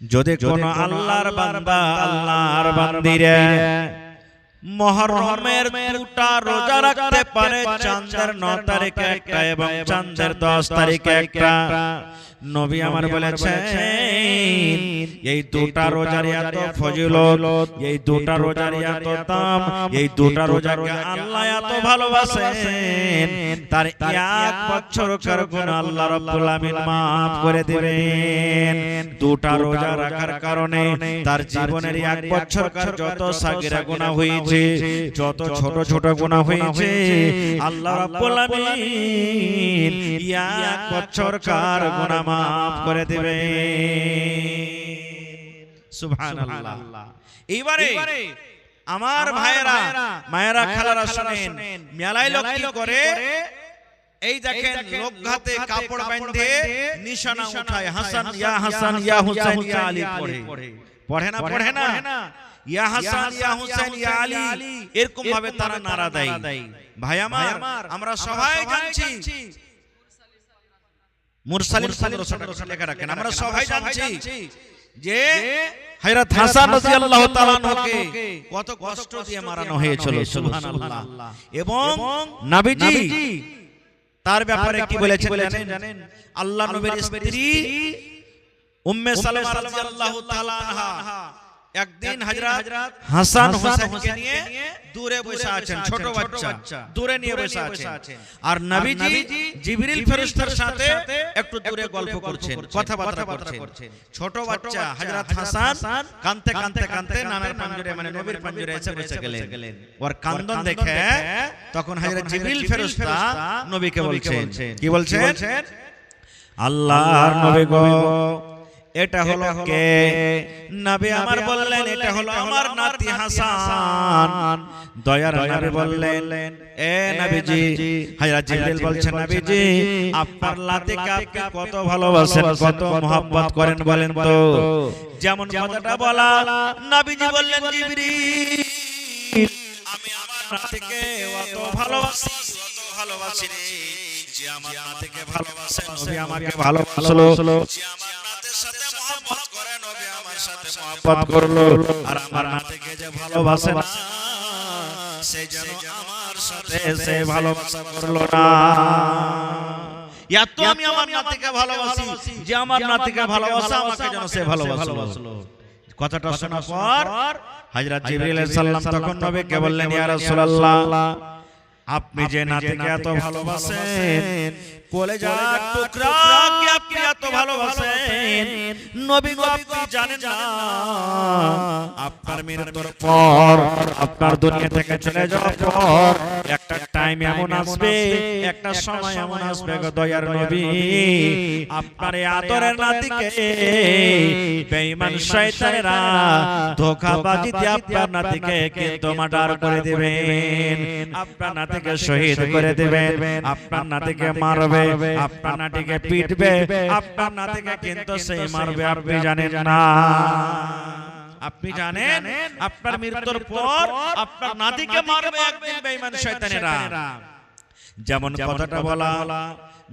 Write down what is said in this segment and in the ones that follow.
যদি কোন আল্লাহর বান্দা আল্লাহর বান্দিরে মুহররমের দুটা রোজা রাখতে পারে, চাঁদের 9 তারিখে একটা এবং চাঁদের 10 তারিখে একটা, নবী আমার বলেছেন এই দুটা রোজার এত ফজিলত, এই দুটা রোজার এত দাম, এই দুটা রোজাকে আল্লাহ এত ভালোবাসেন, তার 1 বছরকার গুনাহ আল্লাহ রাব্বুল আমিন maaf করে দিবেন। দুটা রোজা রাখার কারণে তার জীবনের 1 বছরকার যত সাগীরা গুনাহ হয়েছে, যত ছোট ছোট গুনাহ হয়েছে, আল্লাহ রাব্বুল আমিন 1 বছরকার গুনাহ maaf করে দিবেন। সুবহানাল্লাহ। এইবারে আমার ভাইরা মায়েরা খালারা শুনেন, মেলায় লোক কি করে, এই দেখেন লোক হাতে কাপড় বেঁধে নিশানা উঠায়, হাসান ইয়া হুসাইন ইয়া আলী পড়ে, পড়ে না পড়ে না, ইয়া হাসান ইয়া হুসাইন ইয়া আলী, এরকম ভাবে তারা নারা দেয়। ভাই আমার, আমরা সবাই জানছি মুরসালিন 1500 লেখা রাখেন, আমরা সবাই জানছি যে হযরত হাসান রাদিয়াল্লাহু তাআলা আনহুকে কত কষ্ট দিয়ে মারানো হয়েছিল। সুবহানাল্লাহ। এবং নবীজি তার ব্যাপারে কি বলেছেন জানেন? আল্লাহ নবীর স্ত্রী উম্মে সালামা রাদিয়াল্লাহু তাআলা আনহা একদিন হযরত হাসান হোসেনকে নিয়ে দূরে বসে আছেন, ছোট বাচ্চা দূরে নিয়ে বসে আছেন, আর নবীজি জিবরিল ফেরেশতার সাথে একটু দূরে গল্প করছেন, কথাবার্তা করছেন। ছোট বাচ্চা হযরত হাসান কাঁদতে কাঁদতে কাঁদতে নানার পাঞ্জরে মানে নবীর পাঞ্জরে এসে বসে গেলেন। ওর কান্দন দেখে তখন হযরত জিবরিল ফেরেশতা নবীকে বলছেন, কি বলছেন? আল্লাহর নবী গো, এটা হলো কে? নবী আমার বললেন এটা হলো আমার নাতি হাসান। দয়ার নবী বললেন, এ নবীজি, হযরত জিবরিল বলছেন, নবীজি আপনার নাতিকে আপনি কত ভালোবাসেন, কত mohabbat করেন বলেন তো। যেমন কথাটা বলা, নবীজি বললেন, জিবরিল আমি আমার নাতিকে কত ভালোবাসি, কত ভালোবাসি রে, যে আমার নাতিকে ভালোবাসে নবী আমাকে ভালোবাসলো, যে আমার নাতির সাথে mohabbat করে নবী আমার সাথে mohabbat করলো, আর আমার নাতিকে যে ভালোবাসে না সে যেন আমার সাথে সে ভালোবাসা করলো না। এত আমি আমার নাতিকে ভালোবাসি, যে আমার নাতিকে ভালোবাসা আমাকে যেন সে ভালোবাসলো। কথাটা শোনার পর হযরত জিবরিল আলাইহিস সালাম তখন নবীকে বললেন, ইয়া রাসূলুল্লাহ আপনি যে নাতিকে এত ভালোবাসেন, কলেজার টুকরাকে আপনি এত ভালোবাসেন, নবী গো আপনি জানেন না আপনার মৃত্যুর পর, আপনার দুনিয়া থেকে চলে যাওয়ার পর একটা টাইম এমন আসবে, একটা সময় এমন আসবে গো দয়ার নবী, আপনার এই আদরের নাতিকে বেঈমান শয়তানেরা ধোঁকাবাজি দিয়ে আপনার নাতিকে কিন্তু মার্ডার করে দিবেন, আপনার নাতিকে শহীদ করে দিবেন, আপনার নাতিকে মারবে, আপনার নাতিকে পিটবে, আপনার নাতিকে কিন্তু সে মারবে, আপনি জানেন না। আপনি জানেন আপনার মৃত্যুর পর আপনার নাতিকে মারবে একদিন বেঈমান শয়তানেরা। যেমন কথাটা বলা,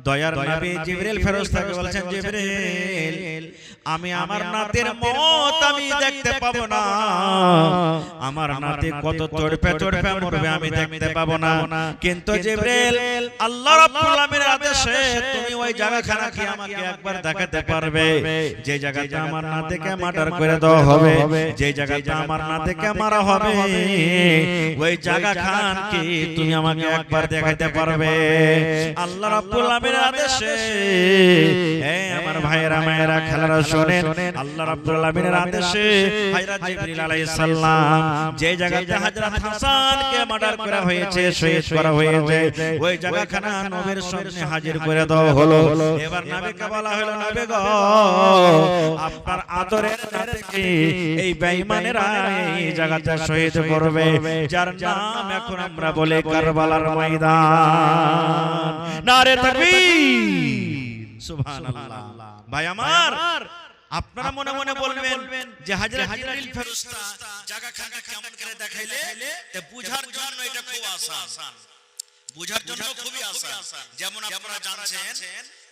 দয়ার নবী জিবরিল ফেরেশতাকে বলছেন, জিবরিল আমি আমার নাতির মত আমি দেখতে পাবো না, আমার নাতি কত তড়পে তড়পে মরবে আমি দেখতে পাবো না, কিন্তু জিবরিল আল্লাহ রাব্বুল আমিনের আদেশে তুমি ওই জায়গাখানা কি আমাকে একবার দেখাতে পারবে, যে জায়গাতে আমার নাতিকে মার্ডার করে দেওয়া হবে, যে জায়গাতে আমার নাতিকে মারা হবে, ওই জায়গাখান কি তুমি আমাকে একবার দেখাতে পারবে? আল্লাহ রাব্বুল আমিনের আদেশে, হে আমার ভাইয়েরা মায়েরা খালারা শুনেন, আল্লাহ রাব্বুল আমিনের আদেশে হযরত জিবরিল আলাইহিস সালাম যে জায়গাতে হযরত হাসানকে মার্ডার করা হয়েছে, শহীদ করা হয়েছে, ওই জায়গাখানা নবীর সামনে হাজির করে দেওয়া হলো। এবার নবীকে বলা হলো, নবী গো আপনার আদরের নাতিকে এই বেঈমানেরা এই জায়গাতে শহীদ করবে, যার নাম এখন আমরা বলে কারবালার ময়দান। নারে তাকবীর, সুবহানাল্লাহ। ভাই আমার, আপনারা মনে মনে বলবেন যে হযরত জিবরিল ফেরেশতা জায়গাখানা কেমন করে দেখাইলে, তে বুঝার জন্য এটা খুব আসান, বুঝার জন্য খুবই আসান। যেমন আপনারা জানছেন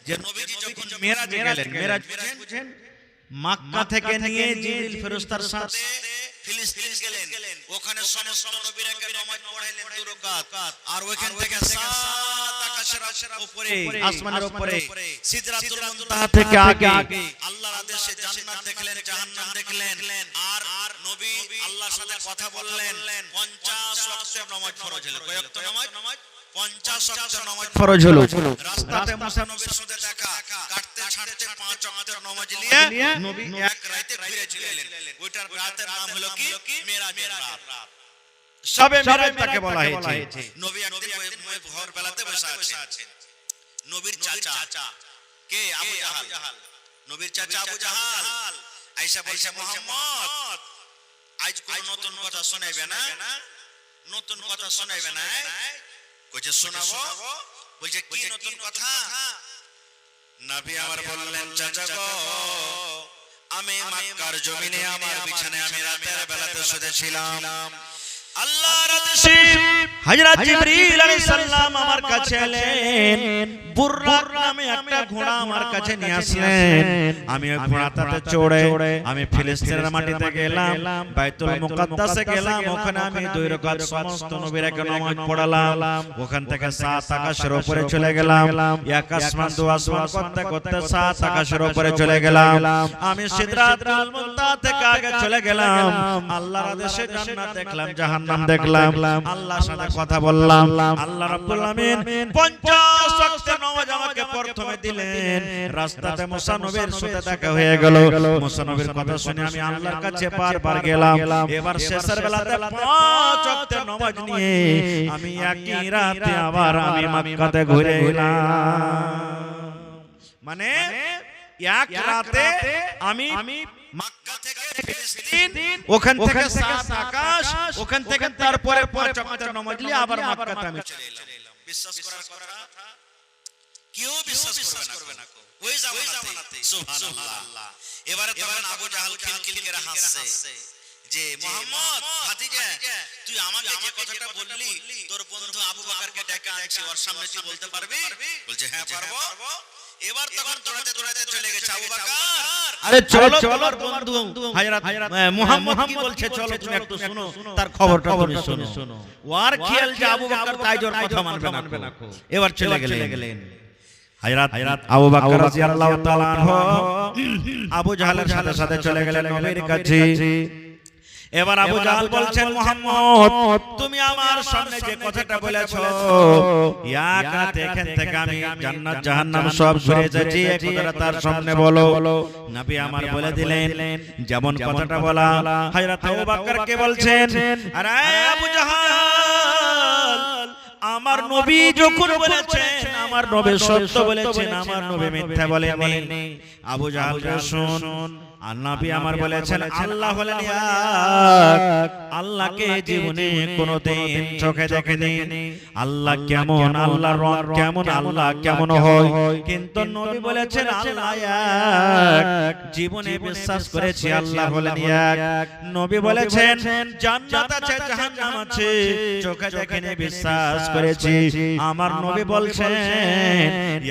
যে নবীজি যখন মেরাজে গেলেন, মেরাজ বুঝেন, মক্কা থেকে নিয়ে জিবরিল ফেরেশতার সাথে ফিলিস্তিন গেলেন, ওখানে সমস্ত নবীরাকে নামাজ পড়াইলেন 2 রাকাত, আর ওখান থেকে 7 আকাশের উপরে আসমানের উপরে সিদরাতুল মুনতাহা থেকে আগে আল্লাহর আদেশে জান্নাত দেখলেন, জাহান্নাম দেখলেন, আর নবী আল্লাহর সাথে কথা বললেন। 50 ওয়াক্তের নামাজ ফরজ হলো। কয় ওয়াক্ত নামাজ? 50 ওয়াক্তের নামাজ ফরজ হলো। রাস্তাতে মুসা নবীর সাথে দেখা, কাটতে ছাড়তে 5 ওয়াক্তের নামাজ নিয়ে নবী এক রাতে ঘুরে চলে এলেন। ওইটার রাতের নাম হলো কি? মেরাজের রাত। সবে মেরাজ তাকে বলা হয়েছে। নবী একদিন ভোর বেলাতে বসে আছেন। নবীর চাচা কে? আবু জাহাল। নবীর চাচা আবু জাহাল আয়েশা বলছে, মুহাম্মদ আজ কোন নতুন কথা শোনাইবে না? নতুন কথা শোনাইবে না? কইছে শোনাবো। বলছে কি নতুন কথা? নবী আমার বললেন, চাচা গো, আমি মক্কার জমিনে আমার বিছানায় আমি রাতের বেলাতে শুয়েছিলাম। আল্লাহর আদেশে হযরত জিবরিল আলাইহিস সালাম আমার কাছে এলেন। বুররাক নামে একটা ঘোড়া আমার কাছে নিয়ে আসলেন। আমি ওই ঘোড়াটাতে চড়ে আমি ফিলিস্তিনের মাটিতে গেলাম, বাইতুল মুকাদ্দাসে গেলাম। ওখানে আমি 2 রাকাত সমস্ত নবীরাকে নামাজ পড়ালাম। ওখান থেকে 7 আকাশের উপরে চলে গেলাম। এক আসমান 2 আসমান করতে করতে 7 আকাশের উপরে চলে গেলাম। আমি সিদরাতুল মুনতাহা থেকে আগে চলে গেলাম। আল্লাহর আদেশে জান্নাত দেখলাম, জাহান্নাম দেখলাম, আল্লাহর সাথে কথা বললাম। আল্লাহ রাব্বুল আমিন 50 ওয়াক্তের নামাজ আমাকে প্রথমে দিলেন। রাস্তাতে মুসা নবীর সাথে দেখা হয়ে গেল। মুসা নবীর কথা শুনে আমি আল্লাহর কাছে বারবার গেলাম। এবার শেষের বেলাতে 5 ওয়াক্তের নামাজ নিয়ে আমি একই রাতে আবার আমি মক্কাতে ঘুরে এলাম। মানে এক রাতে আমি মক্কা থেকে ফিলিস্তিন, ওখান থেকে 7 আকাশ, ওখান থেকে তারপরে 5 ওয়াক্তের নামাজ নিয়ে আবার মক্কাতে আমি চলে এলাম। বিশ্বাস করার কথা কেউ বিশ্বাস করবে না। ওই জামানাতে সুবহানাল্লাহ। এবারে তখন আবু জাহাল খিলখিল করে হাসছে যে, মুহাম্মদ ভাতিজা, তুই আমাকে যে কথাটা বললি তোর বন্ধু আবু বকরকে ডেকে আনছি, ওর সামনে তুই বলতে পারবি? বলছে হ্যাঁ পারবো। এবার তখন দৌড়াতে দৌড়াতে চলে গেছে আবু বকর। আরে চলো চলো বন্ধু হযরত মুহাম্মদ কি বলছে, চলো তুমি একটু শুনো, তার খবরটা তুমি শুনো। ওর খেয়াল যে আবু বকর তাইজোর কথা মানবে না। এবার চলে গেলেন হযরত আবু বকর রাদিয়াল্লাহু তাআলা আনহু আবু জাহালের সাথে সাথে চলে গেলেন নবীর কাছে। এবার আবু জাহাল বলছেন, মুহাম্মদ তুমি আমার সামনে যে কথাটা বলেছো, এক রাতে এখান থেকে আমি জান্নাত জাহান্নাম সব ঘুরে যাচ্ছি, এই কথাটা তার সামনে বলো। নবী আমার বলে দিলেন যেমন কথাটা বলা। হযরত আবু বকর কে বলছেন, আরে আবু জাহাল, আমার নবী যখন বলেছেন, আমার নবী সত্য বলেছেন, আমার নবী মিথ্যা বলেননি। আবু জাহাল শুন, আর নবী আমার বলেছেন আল্লাহ হলেন এক, আল্লাহকে জীবনে কোনোদিন চোখে দেখেনি। আল্লাহ কেমন, আল্লাহর রং কেমন, আল্লাহ কেমন হয়, কিন্তু নবী বলেছেন আল্লাহ এক, জীবনে বিশ্বাস করেছি আল্লাহ হলেন এক। নবী বলেছেন জান্নাত আছে, জাহান্নাম আছে, চোখে দেখেনি বিশ্বাস করেছি। আমার নবী বলছেন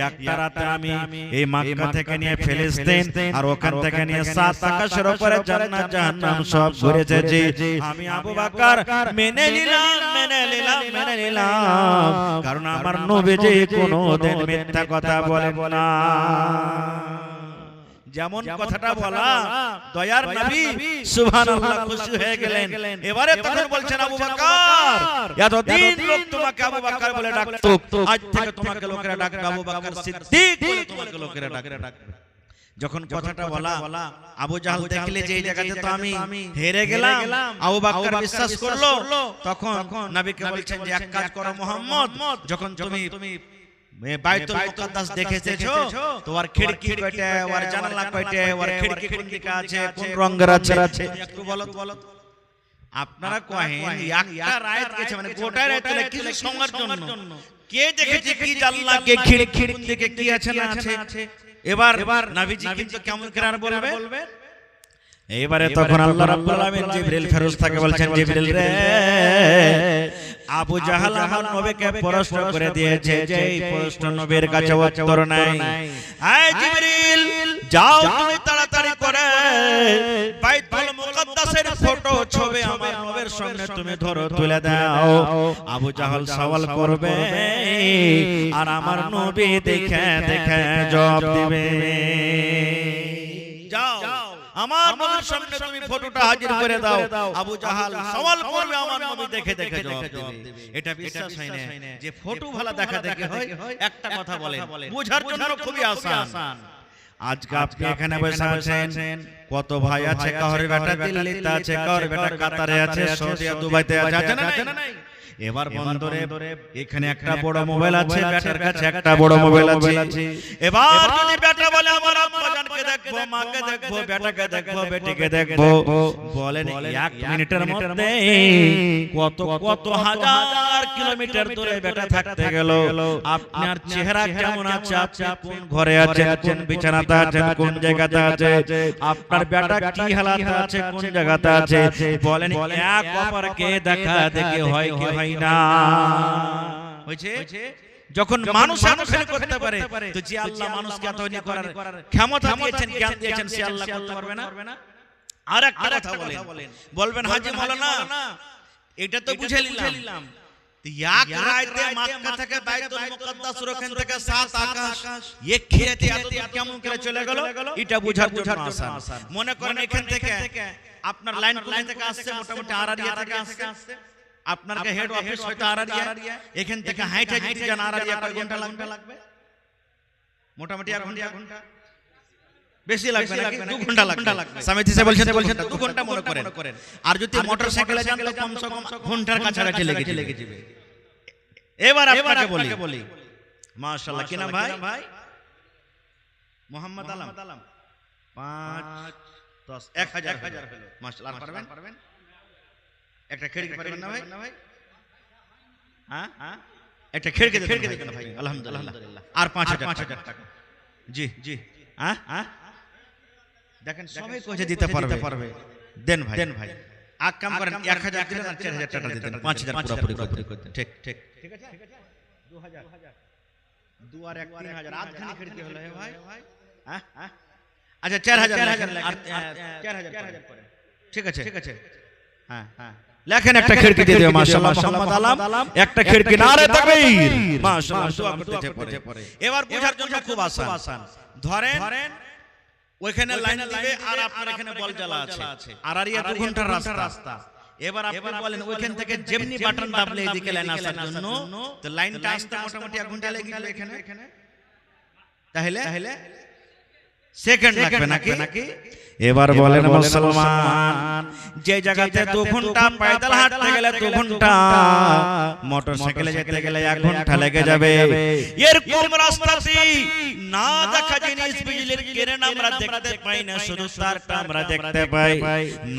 একটা রাতে আমি এই মক্কা থেকে নিয়ে ফিলিস্তিন আর ওখান থেকে নিয়ে 7 আকাশের উপরে জান্নাত জাহান্নাম সব ঘুরেছি। আমি আবু বকর মেনে নিলাম, কারণ আমার নবীজি কোনোদিন মিথ্যা কথা বলেন না। যেমন কথাটা বলা, দয়ার নবী সুবহানাল্লাহ খুশি হয়ে গেলেন। এবারে তখন বলছেন আবু বকর, এতদিন লোক তোমাকে আবু বকর বলে ডাকতো, আজ থেকে তোমাকে লোকেরা ডাকবে আবু বকর সিদ্দিক বলে, তোমাকে লোকেরা ডাকবে। যখন কথাটা বলা, আবু জাহাল দেখলে যে এই জায়গাতে তো আমি হেরে গেলাম, আবু বকর বিশ্বাস করলো। তখন নবীকে বলছেন যে এক কাজ করো মুহাম্মদ, যখন তুমি বাইতুল মুকাদ্দাস দেখেছো, তোমার খিড়কি কয়টা, ওর জানালা কয়টা, ওর খিড়কি কোন দিকে আছে, কোন রঙের আছে, একটু বলো। আপনারা কহেন একটা রাত গেছে, মানে গোটা রাত চলে কিছু সময়ের জন্য কে দেখেছে কি জানলা, কে খিড়কি কোন দিকে কি আছে না আছে। এবার নবীজি কিন্তু কেমন করে বলবে। এবারে তখন আল্লাহ রাব্বুল আলামিন জিবরিল ফেরেশতাকে বলছেন, জিবরিল রে, আবু জাহাল আমার নবীকে প্রশ্ন করে দিয়েছে, যে এই প্রশ্ন নবীর কাছে উত্তর নাই। আয় জিবরিল, যাও তুমি তাড়াতাড়ি করে বাইতুল মুকাদ্দাসের ফটো ছবি আমার নবীর সামনে তুমি ধরো তুলে দাও। আবু জাহল সওয়াল করবে আর আমার নবী দেখে দেখে জবাব দিবে। যাও আমার নবীর সামনে তুমি ফটোটা হাজির করে দাও। আবু জাহাল সওয়াল করবে, আমার নবী দেখে দেখে জবাব দিবে। এটা বিশ্বাস হয় না যে ফটো ভালো দেখা দেখে হয়। একটা কথা বলেন, বোঝার জন্য খুবই আসান। আজকে আপনি এখানে বসে আছেন, কত ভাই আছে, কার বেটা দিল্লিতে আছে, কার বেটা কাতারে আছে, সৌদি দুবাইতে আছে না নাই? এবার বন্ধুরে এখানে একটা বড় মোবাইল আছে, বেটার কাছে একটা বড় মোবাইল আছে। এবার যদি বেটা বলে আমার আব্বাজানকে দেখবো, মাকে দেখবো, বেটাকে দেখবো, বেটিকে দেখবো, বলেন 1 মিনিটের মধ্যে কত কত হাজার কিলোমিটার দূরে বেটা থাকতে গেল। আপনার চেহারা কেমন আছে, আপনি কোন ঘরে আছেন, কোন বিছানাতে আছেন, কোন জায়গাতে আছে, আপনার বেটা কি হালাতে আছে, কোন জায়গাতে আছে, বলেন এক অপরকে দেখা দেখে হয় কি হয় না? হয়েছে? যখন মানুষ মানুষের করতে পারে, তো যে আল্লাহ মানুষকে তৈরি করার ক্ষমতা দিয়েছেন, জ্ঞান দিয়েছেন, সে আল্লাহ করতে পারবে না? আর একটা কথা বলবেন হাজী মাওলানা, এটা তো বুঝে নিলাম, এক রাতে মক্কা থেকে বাইতুল মুকাদ্দাস ওখান থেকে 7 আকাশ এক খেতে এত কেমন করে চলে গেল, এটা বুঝার জন্য আসান। মনে করেন এখান থেকে আপনার লাইন কোন থেকে আসছে, মোটামুটি আরারিয়া থেকে আসছে, আপনার কে হেড অফিস হয়তো আরারিয়া, এখান থেকে হাইটা যদি যান আরারিয়া কয় ঘন্টা লাগবে? মোটামুটি 1 ঘন্টা, বেশি লাগবে নাকি? 2 ঘন্টা লাগবে। সামিতি সাহেব বলছেন 2 ঘন্টা মনে করেন। আর যদি মোটরসাইকেলে যান তো কমসে কম ঘন্টার কাছাকাছি লেগে যাবে। এবার আপনাকে বলি, মাশাআল্লাহ, কি নাম ভাই? মোহাম্মদ আলম। 5 10 1000 হলো, মাশাআল্লাহ। আর পারবেন? একটা খিড়কি পারবেন না ভাই? হ্যাঁ, একটা খিড়কি দেখেন ভাই, আলহামদুলিল্লাহ। আর 5000 টাকা। জি, হ্যাঁ, দেখেন সবাই কইছে দিতে পারবে। দেন ভাই, আগ কাম করেন, 1000 দিলেন আর 4000 টাকা দিতেন, 5000 পুরোপুরি করতেন। ঠিক আছে, 2000 2 আর 1 3000, আধখানি খিড়কি হলো হে ভাই। হ্যাঁ, আচ্ছা 4000 আর 4000 পরে। ঠিক আছে, হ্যাঁ, লেখেন একটা খিড়কি দিয়ে দিও। মাশাআল্লাহ, মোহাম্মদ আলম একটা খিড়কি, নারে তাকবীর, মাশাআল্লাহ, দোয়া করতেছে পরে। এবার বোঝার জন্য খুব আসান। ধরেন ওইখানে লাইন দিবে আর আপনার এখানে বল জ্বালা আছে, আরারিয়া 2 ঘন্টার রাস্তা। এবার আপনি বলেন ওইখান থেকে যেমনি বাটন দাবলে এদিকে লাইন আসার জন্য, তো লাইনটা আসতে মোটামুটি 1 ঘন্টা লেগে যাবে এখানে। তাহলে সেকেন্ড লাগবে নাকি? এবার বলেন মুসলমান, যে জায়গাতে 2 ঘন্টা পয়দল হাঁটতে গেলে 2 ঘন্টা, মোটরসাইকেলে যেতে গেলে 1 ঘন্টা লেগে যাবে, এরকম রাস্তাতে না দেখা জিনিস, বিজলির কিরণ আমরা দেখতে পাই না, শুধু তারটা আমরা দেখতে পাই।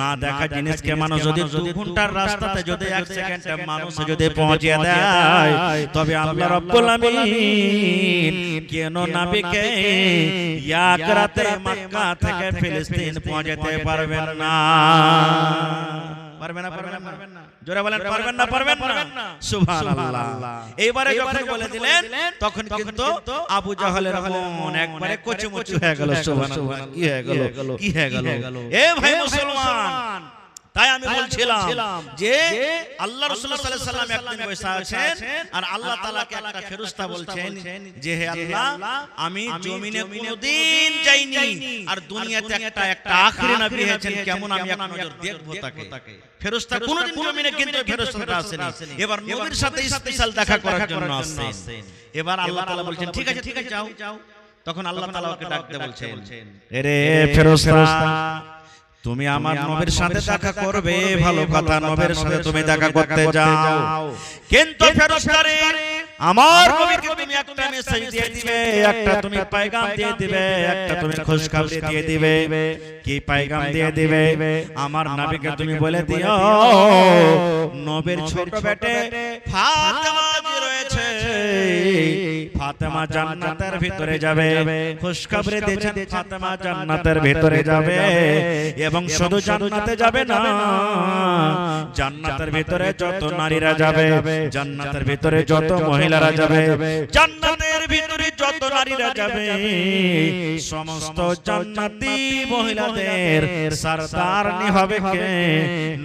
না দেখা জিনিসকে মানুষ যদি 2 ঘন্টার রাস্তাতে যদি 1 সেকেন্ডে মানুষ যদি পৌঁছে দেয়, তবে আল্লাহ রাব্বুল আমিন কেন নবীকে এক রাতে মক্কা থেকে ফিলিস্তিন পৌঁছাতে পারবেন না? পারবেন না? জোরে বলেন, পারবেন না? সুবহানাল্লাহ। এইবারে যখন বলে দিলেন, তখন কিন্তু আবু জাহলের মন একবারে কচুমচু হয়ে গেল। সুবহানাল্লাহ, কি হয়ে গেল? এ ভাই মুসলমান, তাই আমি বলছিলাম যে আল্লাহ রাসূল সাল্লাল্লাহু আলাইহি ওয়াসাল্লাম একদিন বসে আছেন আর আল্লাহ তাআলাকে একটা ফেরেশতা বলছেন যে হে আল্লাহ, আমি জমিনে কোনদিন যাইনি আর দুনিয়াতে একটা আখিরি নবী হয়েছেন, কেমন আমি এক নজর দেখবো তাকে। ফেরেশতা কোনদিন জমিনে কিন্তু ফেরেশতাটা আসেনি, এবার নবীর সাথে স্পেশাল দেখা করার জন্য আসেন। এবার আল্লাহ তাআলা বলছেন ঠিক আছে যাও। তখন আল্লাহ তাআলা ওকে ডাকতে বলছেন, এরে ফেরেশতা, তুমি আমার নবীর সাথে দেখা করবে, ভালো কথা, নবীর সাথে তুমি দেখা করতে যাও, কিন্তু ফেরেশতারে আমার নবীকে তুমি একটা মেসেজ দিয়ে দিবে, একটা তুমি পয়গাম দিয়ে দিবে, একটা তুমি খুশখবরি দিয়ে দিবে। কি পয়গাম দিয়ে দিবে? আমার নবীকে তুমি বলে দিও নবীর ছোট বেটে ফাতেমা যে রয়েছে, ফাতেমা জান্নাতের ভিতরে যাবে খুশখবরি দিয়েছেন ফাতেমা জান্নাতের ভিতরে যাবে এবং শুধু জান্নাতে যাবে না জান্নাতের ভিতরে যত নারীরা যাবে জান্নাতের ভিতরে যত মহিলারা যাবে জান্নাতের ভিতরে যত নারীরা যাবে সমস্ত জান্নাতি মহিলাদের সরদারনি হবে কে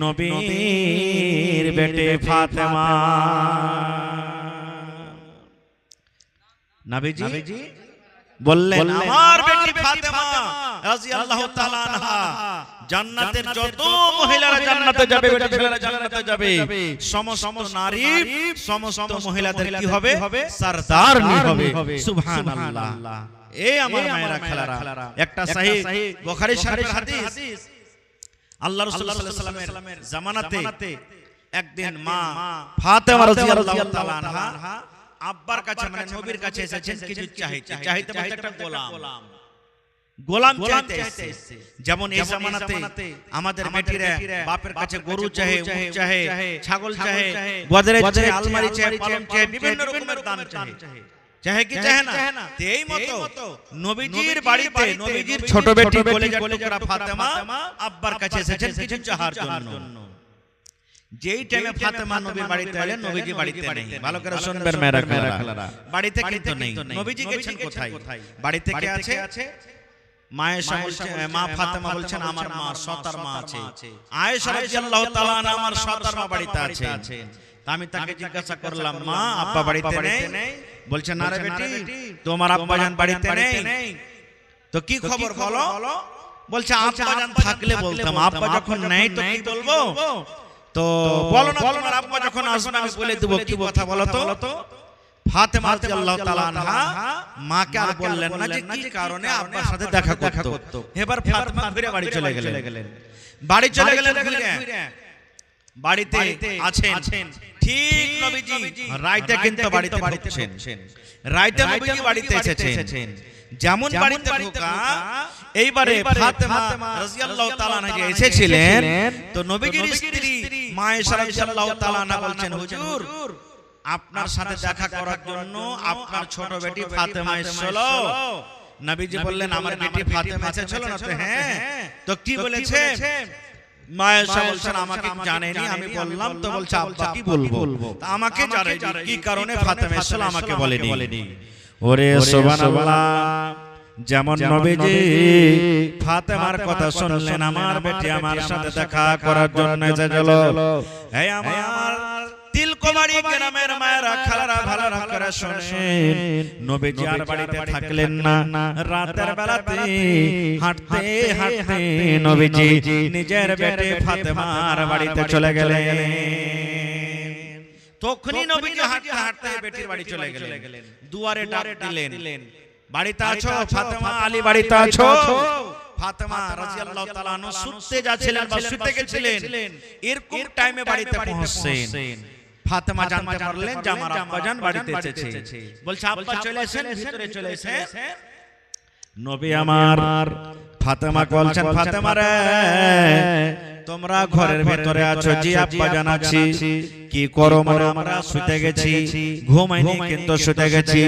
নবীর বেটি ফাতেমা নবীজি বললেন আমার বেটি ফাতেমা রাদিয়াল্লাহু তাআলা আনহা জান্নাতের যত মহিলারা জান্নাতে যাবে বেটি ছেলেরা জান্নাতে যাবে সমস্ত নারী সমস্ত মহিলাদের কি হবে সরদারনি হবে সুবহানাল্লাহ এই আমার মায়েরা খেলারা একটা সহিহ বুখারী শরীফের হাদিস আল্লাহ রাসূল সাল্লাল্লাহু আলাইহি ওয়াসাল্লামের জামানাতে একদিন মা ফাতেমা রাদিয়াল্লাহু তাআলা আনহা আব্বার কাছে মানে নবীর কাছে এসেছেন কিছু চাইতে বলতে একটা গোলাম চাইতে এসেছে যেমন এই জামানাতে আমাদের বেটিরা বাপের কাছে গরু চাহে উট চাহে ছাগল চাহে গোদরেজ চাহে আলমারি চাহে পালং চাহে বিভিন্ন রকমের দান চাহে চাহে কি চাহে না এই মতো নবীজির বাড়িতে নবীজির ছোট বেটি কলেজার টুকরা ফাতেমা আব্বার কাছে এসেছেন কিছু চাহার জন্য যেই টাইমে ফাতেমা নবীর বাড়িতে এলেন নবীজি বাড়িতে নেই ভালো করে শুনবেন মেয়েরা খেলারা বাড়িতে কিন্তু নেই নবীজি গেছেন কোথায় বাড়িতে কে আছে মায়েশা বলছেন মা ফাতেমা বলছেন আমার মা সতার মা আছে আয়েশা রাদিয়াল্লাহু তাআলা আনহা আমার সতার মা বাড়িতে আছে আমি তাকে জিজ্ঞাসা করলাম মা আব্বা বাড়িতে নেই বলছে না রে বেটি তোমার আব্বা জান বাড়িতে নেই তো কি খবর বলো বলছে আব্বা জান থাকলে বলতাম আব্বা যখন নেই তো কি বলবো তো বলো না তোমার আব্বা যখন আসবে আমি বলে দেব কি কথা বলো তো ফাতেমা রাদিয়াল্লাহু তাআলা আনহা মাকে আর বললেন না যে কি কারণে আব্বার সাথে দেখা করত এবার ফাতেমা ঘুরে বাড়ি চলে গেলেন ঘুরে বাড়িতে আছেন ঠিক নবীজি রাইতে কিন্তু বাড়িতে ঢুকছেন রাইতে নবীজি বাড়িতে এসেছেন যেমন বাড়িতে ঢোকা এইবারে ফাতেমা রাদিয়াল্লাহু তাআলা আনহা এসেছিলেন তো নবীজির স্ত্রী মায়েশা রাদিয়াল্লাহু তাআলা আনহা বলছেন হুজুর আপনার সাথে দেখা করার জন্য আপনার ছোট বেটি ফাতেমা এসেছিল নবীজি বললেন আমার বেটি ফাতেমা এসেছিল না তো হ্যাঁ তো কি বলেছে মায়েশা বলছেন আমাকে জানেনি আমি বললাম তো বলছে আব্বা কি বলবো তা আমাকে জানাই কি কারণে ফাতেমা এসেছিল আমাকে বলেনি ওরে সুবহানাল্লাহ যেমন নবীজি ফাতেমার কথা শুনলেন আমার বেটি আমার সাথে দেখা করার জন্য এসেছিল এই আমার তিলকুমারী গ্রামের মায়েরা খালারা ভালো করে শুনেন নবীজি আর বাড়িতে থাকলেন না রাতের বেলাতে হাঁটতে হাঁটতে নবীজি নিজের বেটি ফাতেমার বাড়িতে চলে গেলেন তখনই নবীজি হাঁটতে হাঁটতে বেটির বাড়ি চলে গেলেন দুয়ারে ডাক দিলেন বাড়িতে আছো ফাতেমা আলী বাড়িতে আছো ফাতেমা রাদিয়াল্লাহু তাআলা আনহা শুতে যাচ্ছিলেন বা শুতে গেছিলেন এরকম টাইমে বাড়িতে পৌঁছছেন ফাতেমা জানতে পারলেন যে আমার আব্বা জান বাড়িতে এসেছে বলছে আব্বা চলে আসেন ভিতরে চলে এসে নবী আমার ফাতেমা বলছেন ফাতেমা রে তোমরা ঘরের ভিতরে আছো জি আব্বা জান আছি কি করো মানে আমরা শুতে গেছি ঘুমাইনি কিন্তু শুতে গেছি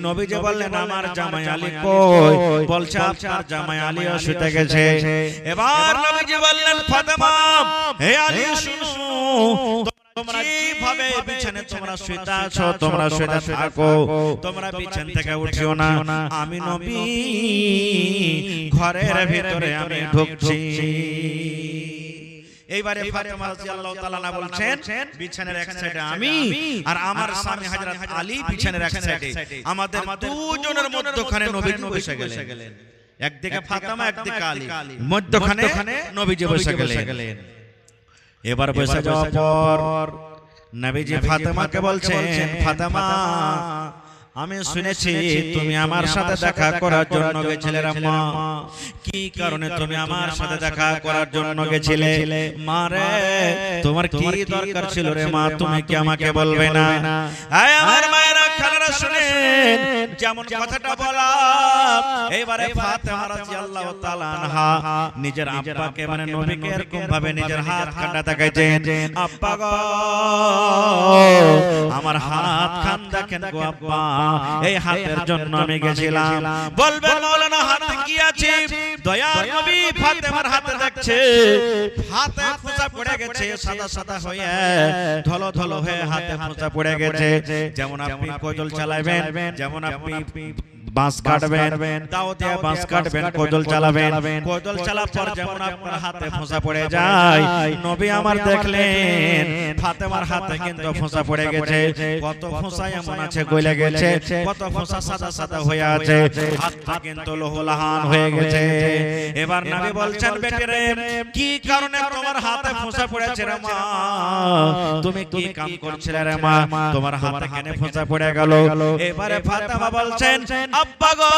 নবীজি বললেন আমার জামাই আলী কই বলছে আপনার জামাই আলীও শুতে গেছে এবার নবীজি বললেন ফাতেমা হে আলী শুনো তোমরা যেভাবে বিছানায় তোমরা শুয়ে আছো তোমরা শুয়ে থাকো তোমরা বিছানা থেকে উঠিও না আমি নবী ঘরের ভিতরে আমি ঢুকছি এইবারে ফাতেমা রাদিয়াল্লাহু তাআলা আনহা বলছেন বিছানার এক সাইডে আমি আর আমার স্বামী হযরত আলী বিছানার এক সাইডে আমাদের দুজনের মধ্যখানে নবীজি বসে গেলেন একদিকে ফাতেমা একদিকে আলী মধ্যখানে নবীজি বসে গেলেন এবার বসে যাওয়ার পর নবীজি ফাতেমাকে বলছেন ফাতেমা আমি শুনেছি তুমি আমার সাথে দেখা করার জন্য গেছিলে আম্মা কি কারণে তুমি আমার সাথে দেখা করার জন্য গেছিলে মা রে তোমার কি দরকার ছিল রে মা তুমি কি আমাকে বলবে না আয় আমার মায়েরা খালারা শুনেন যেমন কথাটা বলা এইবারে ফাতেমা রাদিয়াল্লাহু তাআলা আনহা নিজের আব্বাকে মানে নবীকে এরকম ভাবে নিজের হাত কাটা দেখাইছেন, আব্বা গো আমার হাত খান দেখেন গো আব্বা, এই হাতের জন্য আমি গেছিলাম। বলবেন মাওলানা হাতে কি আছে? দয়ার নবী ফাতেমার হাতে দেখছে হাতে ফোঁচা পড়ে গেছে, সাদা সাদা হয়ে ধলো ধলো হয়ে হাতে ফোঁচা পড়ে গেছে। যেমন আপনি কোজল চালাবেন, যেমন আপনি বাঁশ কাটবেন, দাও দিয়ে বাঁশ কাটবেন, কোজল চালাবেন, কোজল চালার পর যেমন আপনার হাতে ফোঁচা পড়ে যায়, নবী আমার দেখলেন ফাতেমার হাতে কিন্তু ফোঁচা পড়ে গেছে। কত ফোঁচা এমন আছে গলে গেছে, কত ফোঁচা সাদা সাদা হয়ে আছে, হাতটা কিন্তু লোহলাহান হয়ে গেছে। এবার নবী বলছেন, বেটি রে কি কারণে তোমার হাতে ফোঁচা পড়েছে রে মা? তুমি কি কাম করছিলে রে মা? তোমার হাতে কেন ফোঁচা পড়ে গেল? এবারে ফাতেমা বলছেন, আব্বা গো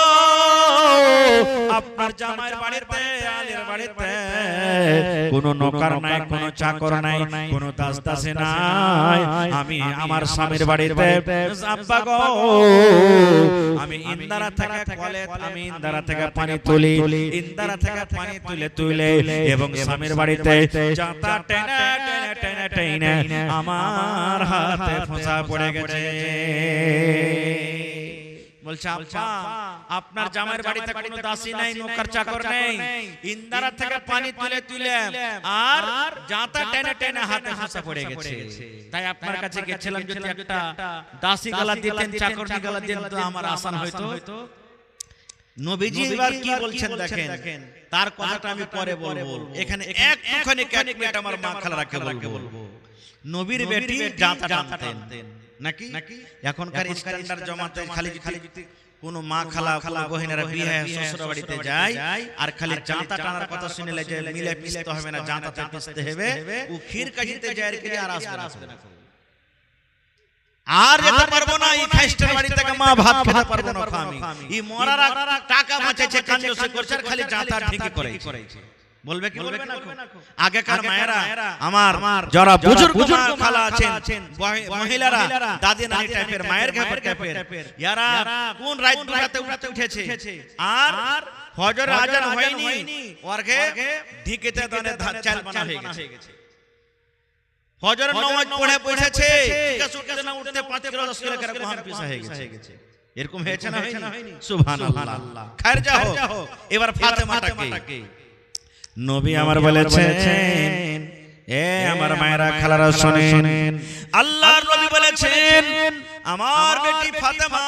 আপনার জামাইয়ের বাড়িতে, আলীর বাড়িতে কোনো নৌকার নাই, কোনো চাকর নাই, কোনো দাস দাসী নাই। আমি আমার স্বামীর বাড়িতে আব্বা গো আমি ইন্দারা থেকে কলে, আমি ইন্দারা থেকে পানি তুলি, ইন্দারা থেকে পানি তুলে তুলে এবং স্বামীর বাড়িতে জাতা টেনে টেনে টেনে টেনে আমার হাতে ফোঁচা পড়ে গেছে। বলছে আব্বা আপনার জামাইয়ের বাড়িতে কোনো দাসী নাই, নৌকার চাকর নেই, ইন্দারা থেকে পানি তুলে তুলে আর জাতা টেনে টেনে হাতে ফোঁচা পড়ে গেছে। তাই আপনার কাছে গেছিলাম, যদি একটা দাসী গালা দিতেন, চাকর গালা দিতেন তো আমার আসান হইতো। নবীজি এবার কি বলছেন দেখেন, তার কথাটা আমি পরে বলবো। এখানে একটুখানি এক মিনিট আমার মা খালারাকে বলবো। নবীর বেটি জাতা টানতেন নাকি? এখনকার স্ট্যান্ডার্ড জমাতে খালি কোন মা খালা কোন বহিনেরা বিয়ে শ্বশুর বাড়িতে যায় আর খালি জাতা টানার কথা শুনলে যে মিলে পিছতে হবে না, জাতাতে পিছতে হবে, ও ক্ষীর কাজিতে যায় আর আসবে না, আর যেতে পারবো না। এই খাইস্টের বাড়ি থেকে মা ভাত খেতে পারবো না আমি। এই মরারা টাকা বাঁচাইছে, কাঞ্জসি করছে, খালি জাতা ঠিকই করেছে। বলবে কি বলবে না? আগেকার মায়েরা আমার যারা বুজুর্গ খালা আছেন, মহিলারা দাদি নানি টাইপের মায়ের টাইপের, ইয়ারা কোন রাত দুরাতে উঠেছে আর ফজর আজান হয়নি, ওরকে ঢিকেতে দানে চাল বানা হয়ে গেছে। ফজরের নামাজ পড়ে বসেছে, উঠতে না উঠতে 5 কিলো 10 কিলো করে কোহান পিছা হয়ে গেছে। এরকম হয়েছে না হয়নি? সুবহানাল্লাহ। খায়ের যাও। এবার ফাতেমাটাকে নবী আমার বলেছেন, এ আমার মায়েরা খালারা শুনেন, আল্লাহর নবী বলেছেন আমার বেটি ফাতেমা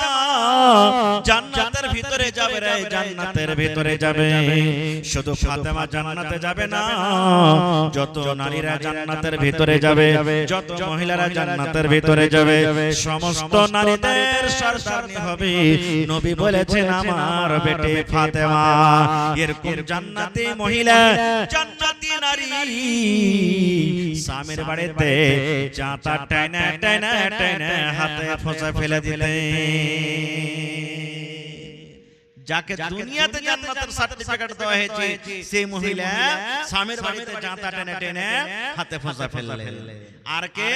জান্নাতের ভিতরে যাবে রে, জান্নাতের ভিতরে যাবে। শুধু ফাতেমা জান্নাতে যাবে না, যত নারীরা জান্নাতের ভিতরে যাবে, যত মহিলারা জান্নাতের ভিতরে যাবে, সমস্ত নারীদের সরদারনি হবে। নবী বলেছেন আমার বেটি ফাতেমা এরকম জান্নাতি মহিলা, জান্নাতি নারী স্বামীর বাড়িতে জাতা টেনে টেনে টেনে হাতে ফোঁচা ফেলে দিতে, যাকে দুনিয়াতে জান্নাতের সার্টিফিকেট দেওয়া হয়েছে সেই মহিলা স্বামীর বাড়িতে জাতা টেনে টেনে হাতে ফোঁচা ফেললেন। আর কে?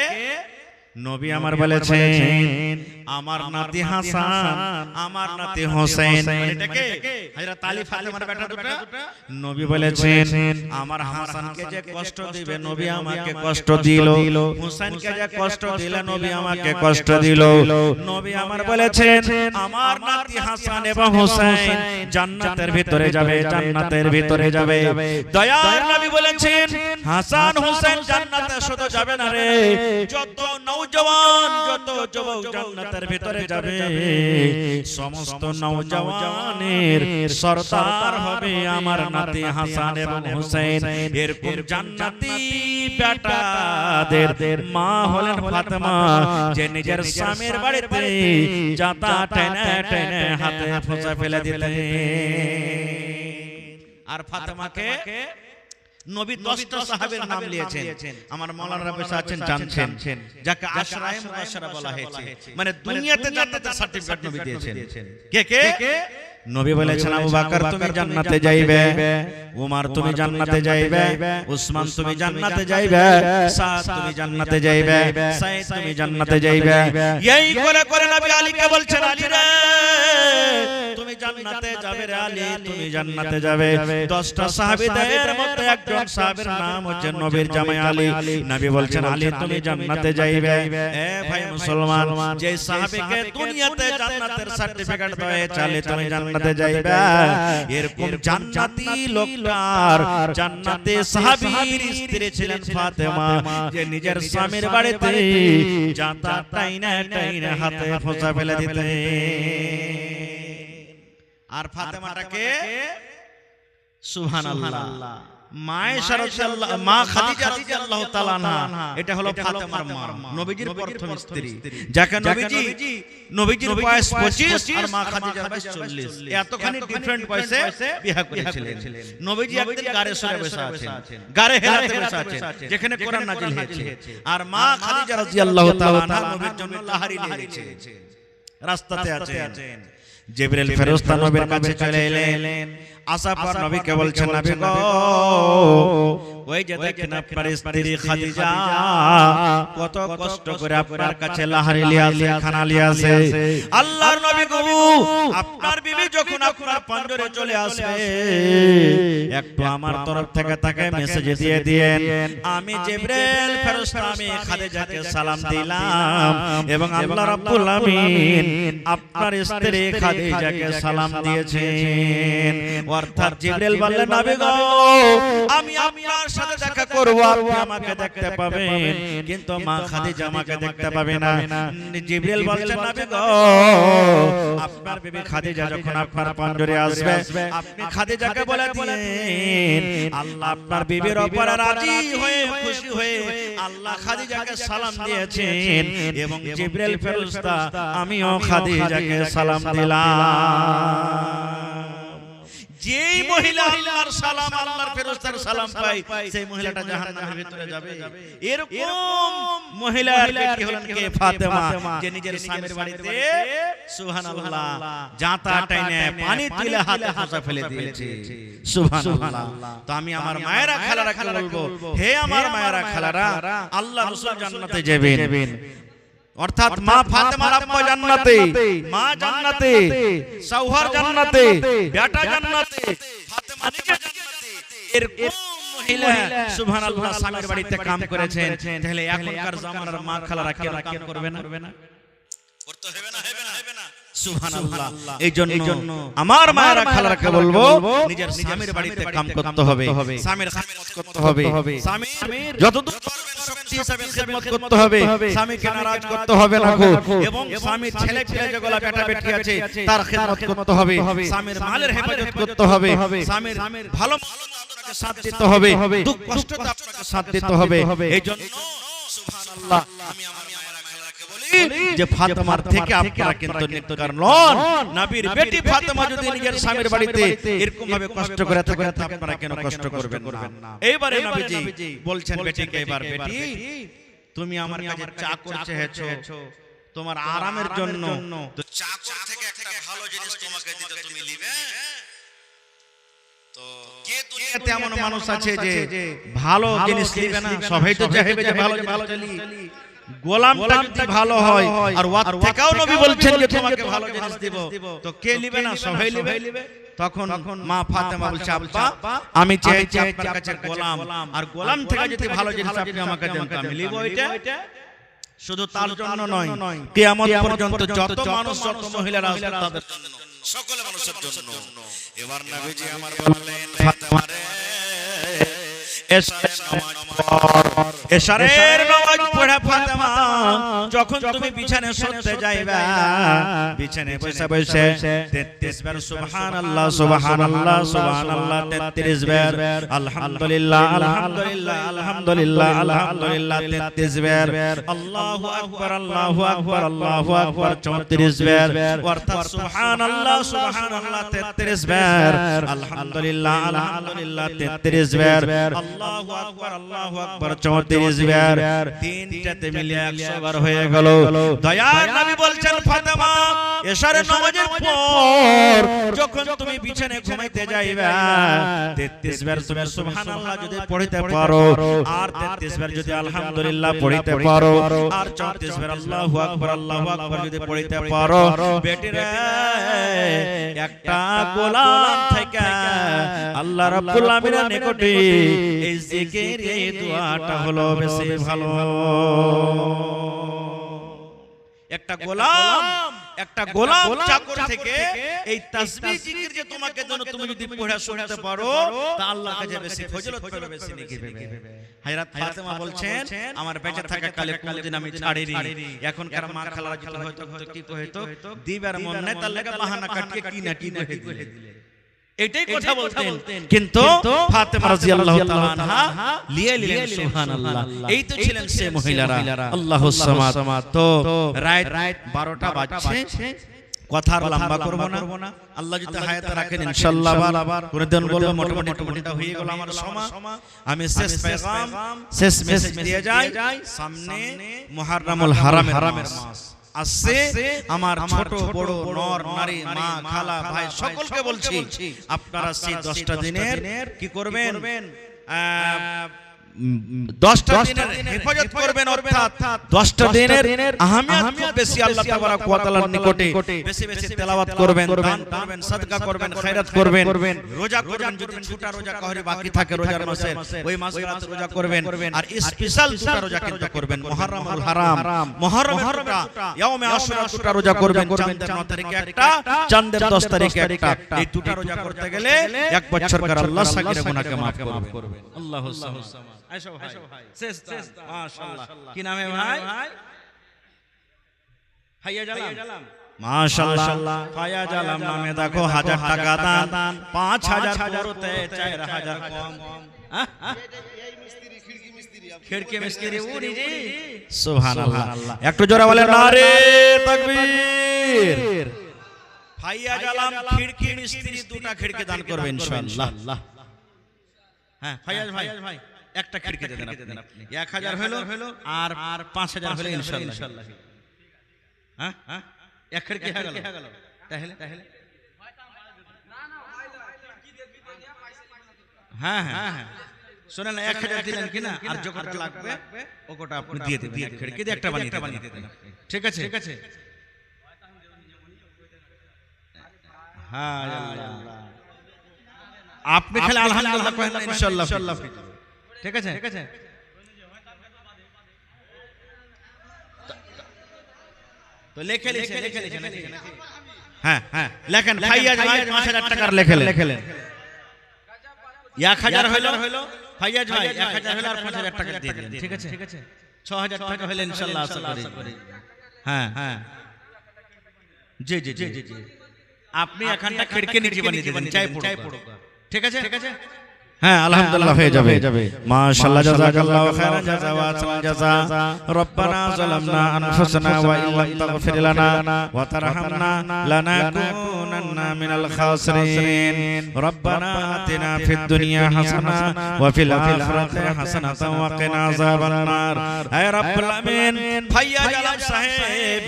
নবী আমার বলেছেন আমার নাতি হাসান, আমার নাতি হোসেন, এটাকে হযরত আলী ফাতেমার বেটা দুটো। নবী বলেছেন আমার হাসানকে যে কষ্ট দিবে নবী আমাকে কষ্ট দিল, হোসেনকে যে কষ্ট দিলে নবী আমাকে কষ্ট দিল। নবী আমার বলেছেন আমার নাতি হাসান এবং হোসেন জান্নাতের ভিতরে যাবে, জান্নাতের ভিতরে যাবে। দয়ার নবী বলেছেন হাসান হোসেন জান্নাতে শুধু যাবে না রে, যত নওজওয়ান যত যুবক জান্নাতের ভিতরে যাবে, সমস্ত নওজওয়ানের সরদার হবে আমার নাতি হাসান এবং হোসেন। এরকম জান্নাতি বেটাদের মা হলেন ফাতেমা, যে নিজের স্বামীর বাড়িতে জাতা টেনে টেনে হাতে ফোঁচা ফেলে দিলেন। আর ফাতেমাকে নবী 10টা সাহাবীর নাম নিয়েছেন, আমার মাওলানা বসে আছেন জানছেন, যাকে আশরায়ে মুবাশশারা বলা হয়েছে, মানে দুনিয়াতে জান্নাতের সার্টিফিকেট নবী দিয়েছেন। কে কে? নবী বলেছেন আবু বকর তুমি জান্নাতে যাইবে, উমর তুমি জান্নাতে যাইবে, উসমান তুমি জান্নাতে যাইবে, সাদ তুমি জান্নাতে যাইবে, সাইদ তুমি জান্নাতে যাইবে। এই করে করে নবী আলীকে বলছেন আলী রে তুমি জান্নাতে যাবে রে আলী, তুমি জান্নাতে যাবে। 10টা সাহাবীদের মধ্যে একজন সাহাবীর নাম হচ্ছে নবীর জামাই আলী। নবী বলছেন আলী তুমি জান্নাতে যাইবে। এ ভাই মুসলমান, যে সাহাবীকে দুনিয়াতে জান্নাতের সার্টিফিকেট দেয় আলী তুমি জান্নাতে যাইবে, এরকম জান্নাতি লোকটার জান্নাতে সাহাবীর স্ত্রী ছিলেন ফাতেমা, যে নিজের স্বামীর বাড়িতে জান্তা টাইনা টাইনা হাতে ফোঁচা ফেলে দিতেন। আর ফাতেমাটাকে সুবহানাল্লাহ মা খাদিজা রাদিয়াল্লাহু তাআলা আনহা, এটা হলো ফাতেমার মা, নবীজির প্রথম স্ত্রী, যাকে নবীজির বয়স 25 আর মা খাদিজার বয়স 40। এতখানি ডিফারেন্ট বয়সে বিয়ে করেছিলেন। নবীজি একদিন গারে সরে বসে আছেন, গারে হেরাতে বসে আছেন যেখানে কোরআন নাজিল হয়েছে, আর মা খাদিজা রাদিয়াল্লাহু তাআলা আনহা নবীর জন্য লাহারি নিয়ে গেছে, রাস্তাতে আছেন। জিবরিল ফেরেশতা নবীর কাছে চলে এলেন, আসার পর নবীকে বলছেন নবী গো ওই যে দেখেন আপনার স্ত্রী খাদিজা কত কষ্ট করে আপনার কাছে লাহারি লিয়ে আসে, খানা লিয়ে আসে। আল্লাহর নবী গো আপনার বিবি যখন আপনার পাঞ্জরে চলে আসবে একটু আমার তরফ থেকে তাকে মেসেজ দিয়ে দিয়েন, আমি জিবরিল ফেরেশতা আমি খাদিজাকে সালাম দিলাম এবং আল্লাহ রাব্বুল আমিন আপনার স্ত্রী খাদিজাকে সালাম দিয়েছেন। অর্থাৎ জিবরিল বললেন নবী গো আমি আপনার সাথে দেখা করব, আপনি আমাকে দেখতে পাবেন কিন্তু মা খাদিজা আমাকে দেখতে পাবে না। জিবরিল বলছেন নবী গো আপনার বিবি খাদিজা যখন আপনার পাঞ্জরে আসবে আপনি খাদিজাকে বলে দিন আল্লাহ আপনার বিবির উপরে রাজি হয়ে খুশি হয়ে আল্লাহ খাদিজাকে সালাম দিয়েছেন এবং জিবরিল ফেরেশতা আমিও খাদিজাকে সালাম দিলাম। যেই মহিলা আল্লাহর সালাম আল্লাহর ফেরেশতার সালাম পায় সেই মহিলাটা জাহান্নামের ভিতরে যাবে। এরকম মহিলার বেটি হলেন কে? ফাতেমা, যে নিজের স্বামীর বাড়িতে সুবহানাল্লাহ জাতা টাইনে পানি তুলে হাতে ফোঁচা ফেলে দিয়েছে। সুবহানাল্লাহ। তো আমি আমার মায়েরা খালারাকে বলবো, হে আমার মায়েরা খালারা, আল্লাহ রাসূল জান্নাতে যাবেন, অর্থাৎ মা ফাতেমার আব্বা জান্নাতে, মা জান্নাতে, সওহার জান্নাতে, বেটা জান্নাতে, ফাতেমা নিজে জান্নাতে। এরকম মহিলা সুবহানাল্লাহ স্বামীর বাড়িতে কাম করেছেন, তাহলে এখনকার জামানার মা খালারা কেন কাম করবে না? করতে হবে না? হবে না? সুবহানাল্লাহ। এইজন্য আমার মায়েরা খালারাকে বলবো নিজের স্বামীর বাড়িতে কাম করতে হবে, স্বামীর খিদমত করতে হবে, স্বামীর যতদূর পারবেন শক্তি হিসাবে খিদমত করতে হবে, স্বামীকে নারাজ করতে হবে না এবং স্বামীর ছেলে ছেলে যেগুলা বেটা বেটি আছে তার খিদমত করতে হবে, স্বামীর মালের হেফাজত করতে হবে, স্বামীর ভালো আপনাকে সাথ দিতে হবে, দুঃখ কষ্টতে আপনাকে সাথ দিতে হবে। এইজন্য সুবহানাল্লাহ আমি আমার যে ফাতেমার থেকে আপনারা কিন্তু নেককার নন। নবীর বেটি ফাতেমা যদি নিজের স্বামীর বাড়িতে এরকম ভাবে কষ্ট করে থাকে আপনারা কেন কষ্ট করবেন না? এইবারে নবীজি বলছেন বেটিকে, এবার বেটি তুমি আমার কাছে চাকর চেয়েছো তোমার আরামের জন্য, তো চাকর থেকে একটা ভালো জিনিস তোমাকে দিতে তুমি নিবে? তো কে দুনিয়াতে এমন মানুষ আছে যে ভালো জিনিস নিবে না? সবাই তো চাইবে যে ভালো জিনিস নিই, গোলামটা যদি ভালো হয় আর ওয়াত থেকেও নবী বলছেন যে তোমাকে ভালো জিনিস দেব, তো কে নেবে না? সবাই নেবে। তখন মা ফাতেমা বলছে আব্বা আমি চাইছি আপনার কাছে গোলাম, আর গোলাম থেকে যদি ভালো জিনিস আপনি আমাকে দেন তো আমি নিব। এটা শুধু তার জন্য নয়, কিয়ামত পর্যন্ত যত মানুষ যত মহিলারা আসবে তাদের জন্য, সকল মানুষের জন্য। এবার নবীজি আমার বললেন ফাতেমা রে এশারের নামাজ পড়া ফাতেমা যখন তুমি বিছানায় শুতে যাইবা, বিছানায় বসে বসে 33 বার সুবহানাল্লাহ সুবহানাল্লাহ সুবহানাল্লাহ 33 বার আলহামদুলিল্লাহ আলহামদুলিল্লাহ আলহামদুলিল্লাহ আলহামদুলিল্লাহ আলহামদুলিল্লাহ 33 বার, আল্লাহু আকবার আল্লাহু আকবার আল্লাহু আকবার 34 বার, অর্থাৎ সুবহানাল্লাহ সুবহানাল্লাহ 33 বার, আলহামদুলিল্লাহ আলহামদুলিল্লাহ 33 বার, আল্লাহু আকবার আল্লাহু আকবার 34 বার, তিনটাতে মিলে 100 বার হয়ে গেল। দয়ার নবী বলছেন ফাতেমা এশারের নামাজের পর যখন তুমি বিছানায় ঘুমাইতে যাইবা 33 বার তুমি সুবহানাল্লাহ যদি পড়তে পারো, আর 33 বার যদি আলহামদুলিল্লাহ পড়তে পারো, আর 34 বার আল্লাহু আকবার যদি পড়তে পারো, বেটিরে একটা গোলাম থেকে আল্লাহ রাব্বুল আলামিনের নিকটে এই জিকির এই দোয়াটা হলো বেশি ভালো। একটা গোলাম চাকর থেকে এই তাসবিহ জিকির যে তোমাকে জন্য তুমি যদি পড়া শুনতে পারো তা আল্লাহর কাছে বেশি ফজিলত পাবে, বেশি নেকি পাবে। হযরত ফাতেমা বলছেন আমার বেঁচে থাকা কালে কোনদিন আমি ছাড়িনি, এখনকার মা খালারা যদি হয়তো কি কইতো দিবার মন নাই তার লাগা বাহানা কাটিয়ে কি না কি কই দিলে, এটাই কথা বলতেন। কিন্তু ফাতেমা রাদিয়াল্লাহু তাআলা আনহা লিয়ে নিলেন সুবহানাল্লাহ। এই তো ছিলেন সে মহিলারা আল্লাহুস সামাদ। তো রাত 12টা বাজছে, কথা আর লম্বা করব না, আল্লাহ যদি হায়াতে রাখেন ইনশাআল্লাহ করে দেন বলবো। মোটামুটি হয়ে গেল আমার সময়, আমি শেষ পেগাম শেষ মেসেজ দিয়ে যাই। সামনে মুহররমুল হারামের মাস আসছে, আমার ছোট বড় নর নারী মা খালা ভাই সকলকে বলছি আপনারা সেই 10টা দিনের কি করবেন, 10টা দিনের হেফাজত করবেন, অর্থাৎ 10টা দিনের আহমিয়ত খুব বেশি আল্লাহ তাবারক ওয়া তাআলার নিকটে বেশি বেশি তেলাওয়াত করবেন, দান করবেন, সাদকা করবেন, খায়রাত করবেন, রোজা করবেন। যদি ছোট রোজা কাহরি বাকি থাকে রোজার মাসে ওই মাসগুলোতে রোজা করবেন, আর স্পেশাল ছোট রোজা কিন্তু করবেন মুহররমুল হারাম, মুহররমের ইয়াউমে আশুরা ছোট রোজা করবেন, চাঁদের 9 তারিখে একটা, চাঁদের 10 তারিখে একটা। এই দুটো রোজা করতে গেলে 1 বছরকার আল্লাহ সাগীরা গুনাহকে maaf করবেন। আল্লাহুস সামাদ। আইসো ভাই শেষ মাশাআল্লাহ। কি নামে ভাই? ফাইয়া জালাম। মাশাআল্লাহ ফায়াজ আলম নামে দেখো 1000 টাকা দান, 5000 পুরোতে 4000 কম। এই মিস্ত্রি খিড়কি মিস্ত্রি উনি জি সুবহানাল্লাহ। একটু জোরে বলেন নারে তাকবীর। ফায়াজ আলম খিড়কি মিস্ত্রি দুটো খিড়কি দান করবে ইনশাআল্লাহ। হ্যাঁ ফায়াজ ভাই একটা খিড়কি দেন আপনি, 1000 হলো আর 5000 হলো ইনশাআল্লাহ। হ্যাঁ এক খিড়কি হয়ে গেল। তাহলে হ্যাঁ শুনেন 1000 দিলেন কিনা, আর যতটা লাগবে ওটা আপনি দিয়ে দিবেন। এক খিড়কি দিয়ে একটা বানিয়ে দেন, ঠিক আছে? হ্যাঁ আল্লাহ আপনি খালি আলহামদুলিল্লাহ কহেন ইনশাআল্লাহ, ঠিক আছে? তো লেখে হ্যাঁ লেখেন ফাইয়াজ ভাই 5000 টাকার লেখেন 1000 হলো ফাইয়াজ ভাই 1000 হলো আর 5000 টাকা দিয়ে দিন, ঠিক আছে? 6000 টাকা হলো ইনশাআল্লাহ আশা করি। হ্যাঁ জি আপনি এখানটা খিড়কি নিচে বানিয়ে দিবেন, চাই পড়ো, ঠিক আছে? হ্যাঁ আলহামদুলিল্লাহ হয়ে যাবে। মাশাআল্লাহ জাযাকাল্লাহু খাইরান জাযা ওয়া আহসানাল জাযা। রব্বানা যালামনা আনফুসানা ওয়া ইল্লাম তাগফির লানা ওয়া তারহামনা লানাকুনান্না মিনাল খাসিরিন। রব্বানা আতিনা ফিদ দুনিয়া হাসানা ওয়া ফিল আখিরাতি হাসানাতাও ওয়া কিনা আযাবান নার। হে রব্বুল আমিন ফাইয়াজ আলম সাহেব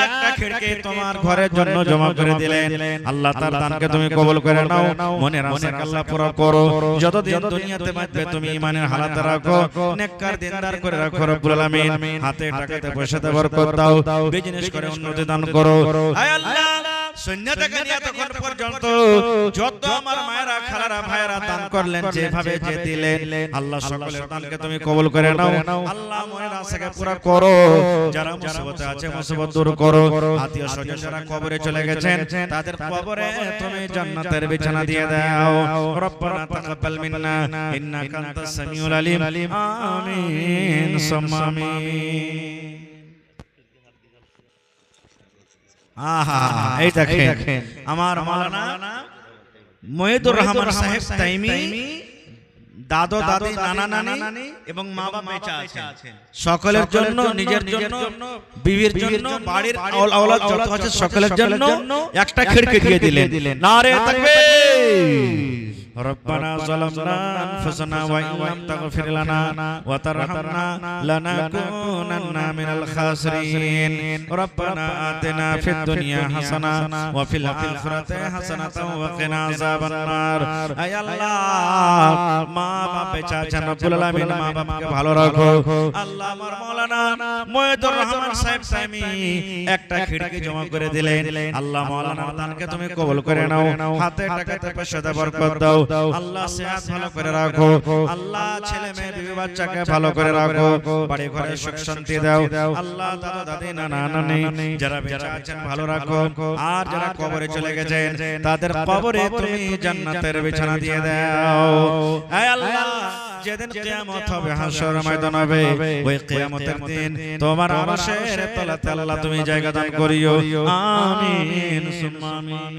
একটা খিড়কি তোমার ঘরের জন্য জমা করে দিলেন, আল্লাহ তার দানকে তুমি কবুল করে নাও, মনের আশাকে আল্লাহ পুরো করো। যতদিন দুনিয়াতে বাঁচবে তুমি ঈমানের হালাতে রাখো, নেককার দিনদার করে রাখো রব্বুল আলামিন। হাতে টাকাতে পয়সাতে বরকত দাও, বিজনেস করে উন্নতি দান করো। হে আল্লাহ সৈন্যতাকে নিয়ে তখন পর্যন্ত যত আমার মায়েরা খালারা ভাইরা দান করলেন, যেভাবে যে দিলেন, আল্লাহ সকলের দানকে তুমি কবুল করে নাও। আল্লাহ মনের আশাকে পুরো করো, যারা মুসিবতে আছে মুসিবত দূর করো। আত্মীয় স্বজন যারা কবরে চলে গেছেন তাদের কবরে তুমি জান্নাতের বিছানা দিয়ে দাও। রব্বানা তাকাব্বাল মিন্না ইন্নাকা আনতাস সামিউল আলিম। আমিন সুম্মা আমিন। এই দেখেন আমার মাওলানা মহিদুর রহমান সাহেব তাইমি দাদু দাদি নানা নানি এবং মা বাবা বেঁচে আছেন সকলের জন্য নিজের জন্য বিবির জন্য বাড়ির আওলাদ যত আছে সকলের জন্য একটা খিড়কি দিয়ে দিলেন নারে তাকবীর ربنا ظلمنا أنفسنا وإن لم تغفر لنا وترحمنا لنكونن من الخاسرين ربنا آتنا في الدنيا حسنة وفي الآخرة حسنة وقنا عذاب النار أي الله মা বাপ বেঁচে আছেন রব্বুল আলামিন মা বাপকে ভালো রাখো আল্লাহ আমার মাওলানা মহিউদ্দিন রহমান সাহেব সামি একটা খিড়কি জমা করে দিলেন আল্লাহ মাওলানার দানকে তুমি কবুল করে নাও হাতে টাকাতে পয়সাতে বরকত দাও আল্লাহ সেহাত ভালো করে রাখো আল্লাহ ছেলে মেয়ে বিবি বাচ্চাকে ভালো করে রাখো বাড়ি ঘরে সুখ শান্তি দাও আল্লাহ দাদা দাদি নানা নানি যারা বেঁচে আছেন ভালো রাখো আর যারা কবরে চলে গেছেন তাদের কবরে তুমি জান্নাতের বিছানা দিয়ে দাও হে আল্লাহ যেদিন কিয়ামত হবে হাসর ময়দান হবে ওই কিয়ামতের দিন তোমার আরশের তলাতে আল্লাহ তুমি জায়গা দান করিও আমিন সুম্মা আমিন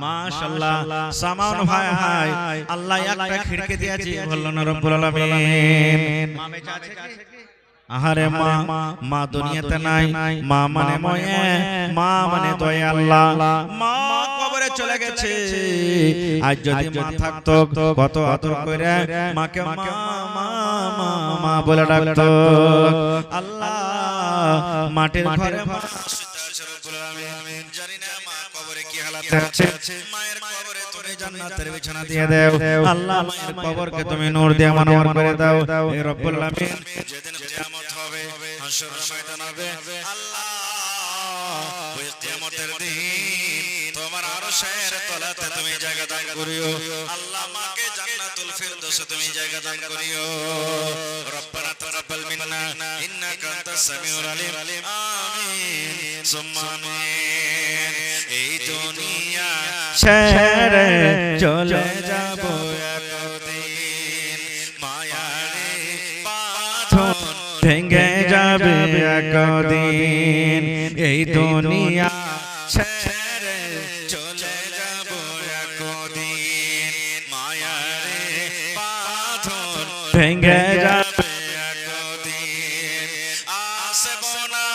মাশাআল্লাহ সামাউন ভাই হাই আল্লাহ একটা খিড়কি দিয়েছি বললেন না রব্বুল আলামিন মা বেঁচে আছে কি আহারে মা দুনিয়াতে নাই মা মানে ময়ে মা মানে দয়া আল্লাহ মা কবরে চলে গেছে আজ যদি মা থাকতো কত আদর করে মাকে মা বলে ডাকতো আল্লাহ মাটির ঘরে মা জানি না মা কবরে কি হালাতে আছে মায়ের কবরে তুমি জান্নাতের বিছানা দিয়ে দাও আল্লাহ মায়ের কবরকে তুমি নূর দিয়ে মানওয়ার করে দাও হে রব্বুল আলামিন যেদিন কিয়ামত হবে হাসরের ময়দান হবে আল্লাহ ওই কিয়ামতের দিন তোমার আরশের তলাতে তুমি জায়গা দান করিও আল্লাহ মাকে জান্নাতুল ফিরদৌসে তুমি জায়গা দান করিও রব্বানা তাকাব্বাল মিন্না ইন্নাকা আনতাস সামিউল আলিম আমিন সুম্মা আমিন এই দুনিয়া ছেড়ে চলে যাব একদিন মায়ারে পাথর ভেঙে যাবে একদিন এই দুনিয়া ছেড়ে চলে যাব একদিন মায়ারে পাথর ভেঙে যাবে একদিন আসব না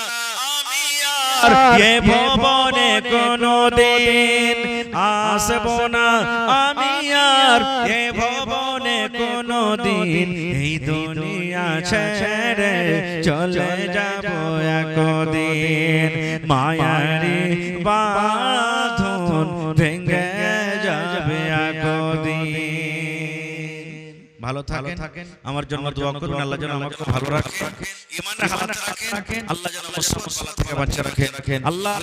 আমি আর এ ভবনে কোনদিন আসব না আমি আর এ ভবনে কোনদিন এই দুনিয়া ছেড়ে চলে যাব একদিন মায়ারি বাঁধন ভেঙে যাবে একদিন ভালো থাকেন আমার জন্য দোয়া করুন আল্লাহ যেন আমাকে ভালো রাখেন ঈমানের হালাত রাখেন আল্লাহ যেন মুসলমান থেকে বাঁচিয়ে রাখেন আল্লাহ